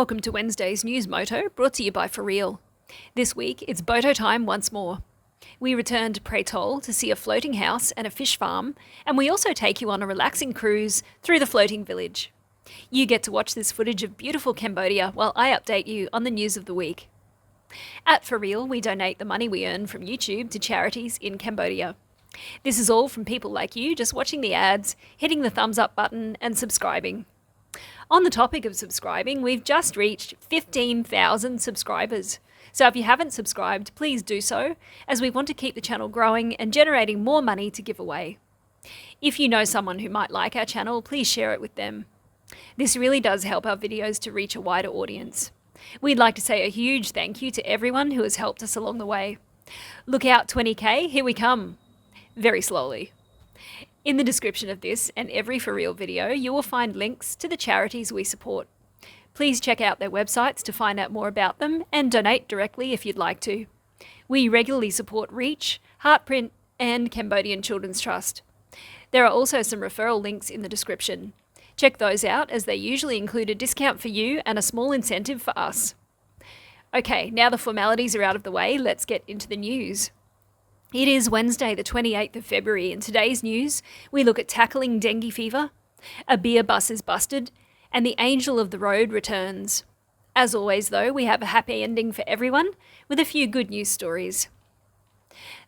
Welcome to Wednesday's News Moto, brought to you by For Riel. This week, it's Boto time once more. We return to Pratol to see a floating house and a fish farm, and we also take you on a relaxing cruise through the floating village. You get to watch this footage of beautiful Cambodia while I update you on the news of the week. At For Riel, we donate the money we earn from YouTube to charities in Cambodia. This is all from people like you just watching the ads, hitting the thumbs up button and subscribing. On the topic of subscribing, we've just reached 15,000 subscribers. So if you haven't subscribed, please do so, as we want to keep the channel growing and generating more money to give away. If you know someone who might like our channel, please share it with them. This really does help our videos to reach a wider audience. We'd like to say a huge thank you to everyone who has helped us along the way. Look out 20k, here we come. Very slowly. In the description of this and every For Riel video, you will find links to the charities we support. Please check out their websites to find out more about them and donate directly if you'd like to. We regularly support Reach, Heartprint and Cambodian Children's Trust. There are also some referral links in the description. Check those out as they usually include a discount for you and a small incentive for us. Okay, now the formalities are out of the way, let's get into the news. It is Wednesday the 28th of February. In today's news, we look at tackling dengue fever, a beer bus is busted, and the angel of the road returns. As always though, we have a happy ending for everyone with a few good news stories.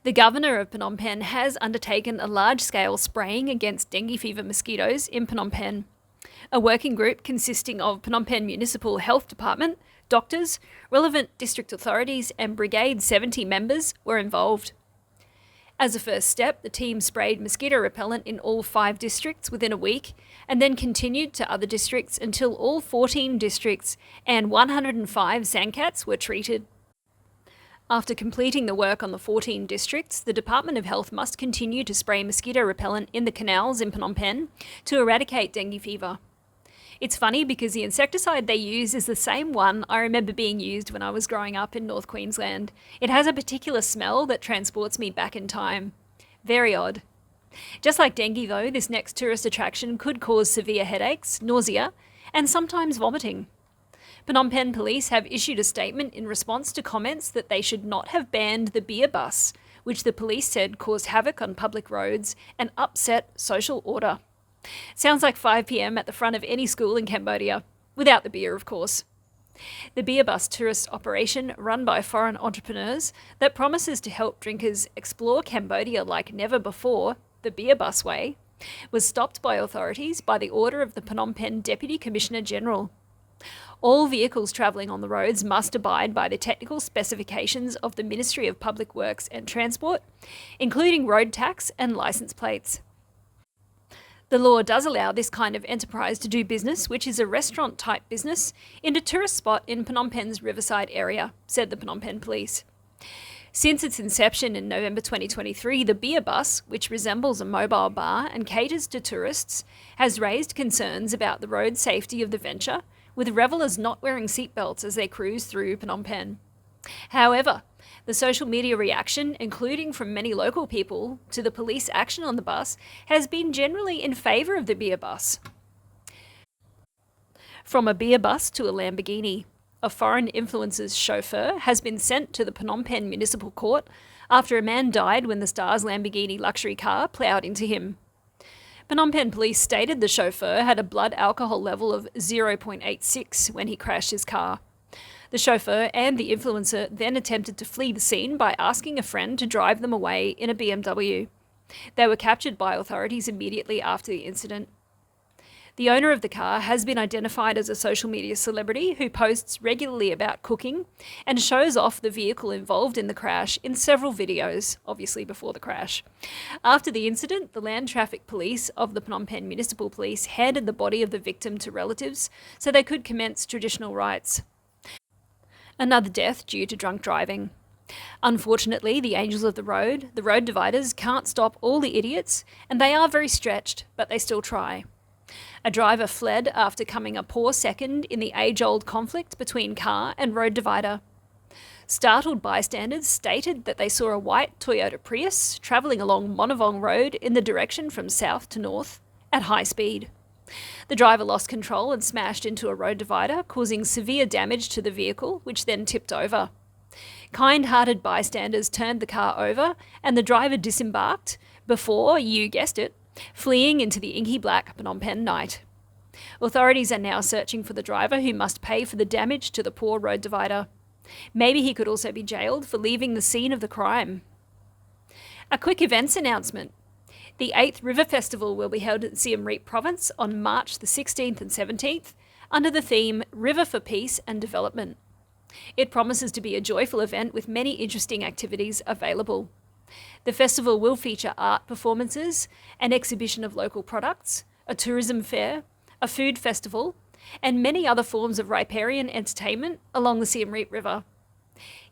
The governor of Phnom Penh has undertaken a large-scale spraying against dengue fever mosquitoes in Phnom Penh. A working group consisting of Phnom Penh Municipal Health Department, doctors, relevant district authorities and Brigade 70 members were involved. As a first step, the team sprayed mosquito repellent in all 5 districts within a week and then continued to other districts until all 14 districts and 105 sangkats were treated. After completing the work on the 14 districts, the Department of Health must continue to spray mosquito repellent in the canals in Phnom Penh to eradicate dengue fever. It's funny because the insecticide they use is the same one I remember being used when I was growing up in North Queensland. It has a particular smell that transports me back in time. Very odd. Just like dengue though, this next tourist attraction could cause severe headaches, nausea, and sometimes vomiting. Phnom Penh police have issued a statement in response to comments that they should not have banned the beer bus, which the police said caused havoc on public roads and upset social order. Sounds like 5 p.m. at the front of any school in Cambodia, without the beer, of course. The beer bus tourist operation, run by foreign entrepreneurs, that promises to help drinkers explore Cambodia like never before, the Beer Bus Way, was stopped by authorities by the order of the Phnom Penh Deputy Commissioner General. All vehicles travelling on the roads must abide by the technical specifications of the Ministry of Public Works and Transport, including road tax and licence plates. The law does allow this kind of enterprise to do business, which is a restaurant-type business, in a tourist spot in Phnom Penh's riverside area, said the Phnom Penh police. Since its inception in November 2023, the beer bus, which resembles a mobile bar and caters to tourists, has raised concerns about the road safety of the venture, with revellers not wearing seatbelts as they cruise through Phnom Penh. However, the social media reaction, including from many local people, to the police action on the bus has been generally in favour of the beer bus. From a beer bus to a Lamborghini, a foreign influencer's chauffeur has been sent to the Phnom Penh Municipal Court after a man died when the star's Lamborghini luxury car ploughed into him. Phnom Penh police stated the chauffeur had a blood alcohol level of 0.86 when he crashed his car. The chauffeur and the influencer then attempted to flee the scene by asking a friend to drive them away in a BMW. They were captured by authorities immediately after the incident. The owner of the car has been identified as a social media celebrity who posts regularly about cooking and shows off the vehicle involved in the crash in several videos, obviously before the crash. After the incident, the Land Traffic Police of the Phnom Penh Municipal Police handed the body of the victim to relatives so they could commence traditional rites. Another death due to drunk driving. Unfortunately, the angels of the road dividers, can't stop all the idiots, and they are very stretched, but they still try. A driver fled after coming a poor second in the age-old conflict between car and road divider. Startled bystanders stated that they saw a white Toyota Prius travelling along Monavong Road in the direction from south to north at high speed. The driver lost control and smashed into a road divider, causing severe damage to the vehicle, which then tipped over. Kind-hearted bystanders turned the car over and the driver disembarked before, you guessed it, fleeing into the inky black Phnom Penh night. Authorities are now searching for the driver, who must pay for the damage to the poor road divider. Maybe he could also be jailed for leaving the scene of the crime. A quick events announcement. The 8th River Festival will be held at Siem Reap Province on March the 16th and 17th under the theme River for Peace and Development. It promises to be a joyful event with many interesting activities available. The festival will feature art performances, an exhibition of local products, a tourism fair, a food festival, and many other forms of riparian entertainment along the Siem Reap River.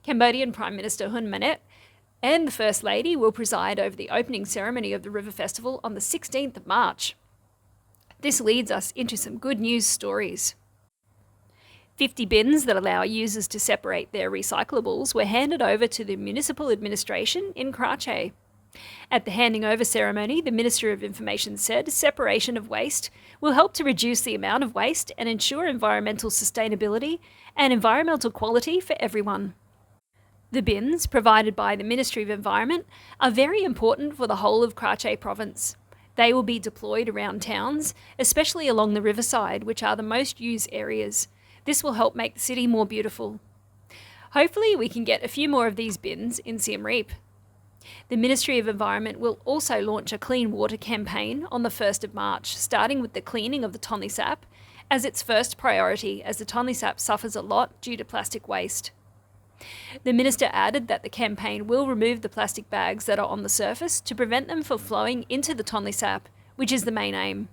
Cambodian Prime Minister Hun Manet and the First Lady will preside over the opening ceremony of the River Festival on the 16th of March. This leads us into some good news stories. 50 bins that allow users to separate their recyclables were handed over to the municipal administration in Krache. At the handing over ceremony, the Minister of Information said separation of waste will help to reduce the amount of waste and ensure environmental sustainability and environmental quality for everyone. The bins, provided by the Ministry of Environment, are very important for the whole of Krache province. They will be deployed around towns, especially along the riverside, which are the most used areas. This will help make the city more beautiful. Hopefully we can get a few more of these bins in Siem Reap. The Ministry of Environment will also launch a clean water campaign on the 1st of March, starting with the cleaning of the Tonle Sap as its first priority, as the Tonle Sap suffers a lot due to plastic waste. The minister added that the campaign will remove the plastic bags that are on the surface to prevent them from flowing into the Tonle Sap, which is the main aim.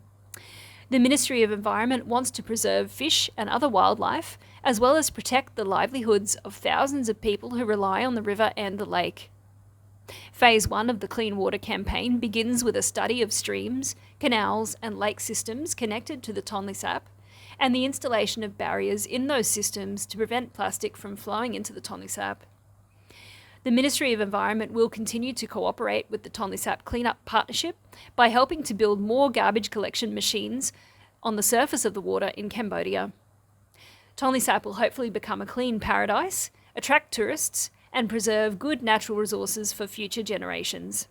The Ministry of Environment wants to preserve fish and other wildlife, as well as protect the livelihoods of thousands of people who rely on the river and the lake. Phase 1 of the Clean Water campaign begins with a study of streams, canals and lake systems connected to the Tonle Sap, and the installation of barriers in those systems to prevent plastic from flowing into the Tonle Sap. The Ministry of Environment will continue to cooperate with the Tonle Sap Cleanup Partnership by helping to build more garbage collection machines on the surface of the water in Cambodia. Tonle Sap will hopefully become a clean paradise, attract tourists, and preserve good natural resources for future generations.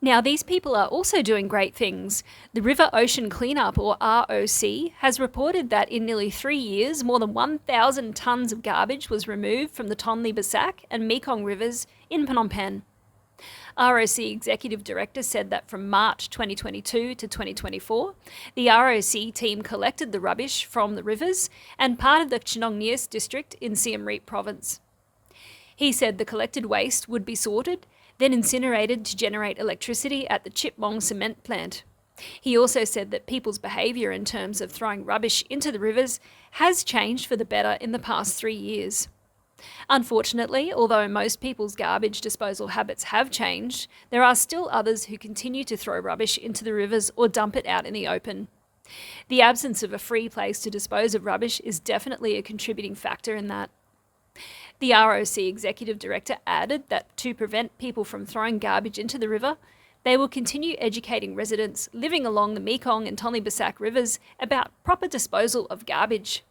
Now, these people are also doing great things. The River Ocean Cleanup, or ROC, has reported that in nearly 3 years, more than 1,000 tonnes of garbage was removed from the Tonle Basak and Mekong rivers in Phnom Penh. ROC Executive Director said that from March 2022 to 2024, the ROC team collected the rubbish from the rivers and part of the Chinong Nias district in Siem Reap province. He said the collected waste would be sorted, then incinerated to generate electricity at the Chipmong cement plant. He also said that people's behaviour in terms of throwing rubbish into the rivers has changed for the better in the past 3 years. Unfortunately, although most people's garbage disposal habits have changed, there are still others who continue to throw rubbish into the rivers or dump it out in the open. The absence of a free place to dispose of rubbish is definitely a contributing factor in that. The ROC Executive Director added that to prevent people from throwing garbage into the river, they will continue educating residents living along the Mekong and Tonle Basak rivers about proper disposal of garbage.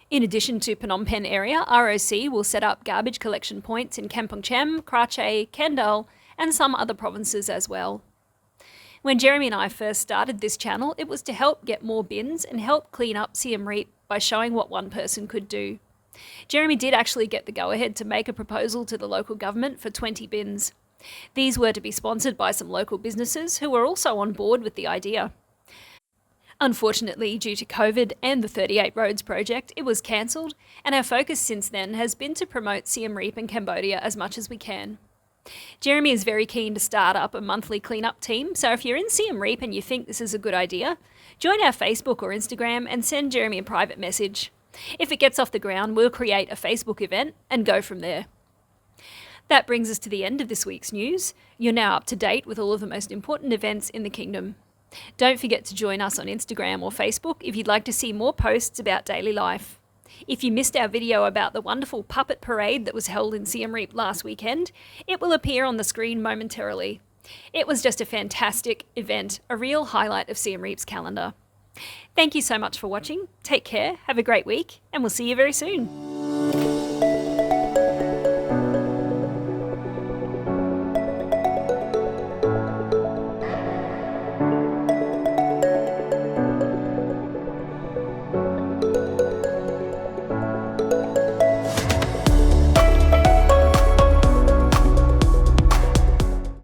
In addition to Phnom Penh area, ROC will set up garbage collection points in Kampong Cham, Krache, Kendal, and some other provinces as well. When Jeremy and I first started this channel, it was to help get more bins and help clean up Siem Reap by showing what one person could do. Jeremy did actually get the go-ahead to make a proposal to the local government for 20 bins. These were to be sponsored by some local businesses who were also on board with the idea. Unfortunately, due to COVID and the 38 Roads project, it was cancelled, and our focus since then has been to promote Siem Reap and Cambodia as much as we can. Jeremy is very keen to start up a monthly cleanup team, so if you're in Siem Reap and you think this is a good idea, join our Facebook or Instagram and send Jeremy a private message. If it gets off the ground, we'll create a Facebook event and go from there. That brings us to the end of this week's news. You're now up to date with all of the most important events in the kingdom. Don't forget to join us on Instagram or Facebook if you'd like to see more posts about daily life. If you missed our video about the wonderful puppet parade that was held in Siem Reap last weekend, it will appear on the screen momentarily. It was just a fantastic event, a real highlight of Siem Reap's calendar. Thank you so much for watching. Take care, have a great week, and we'll see you very soon.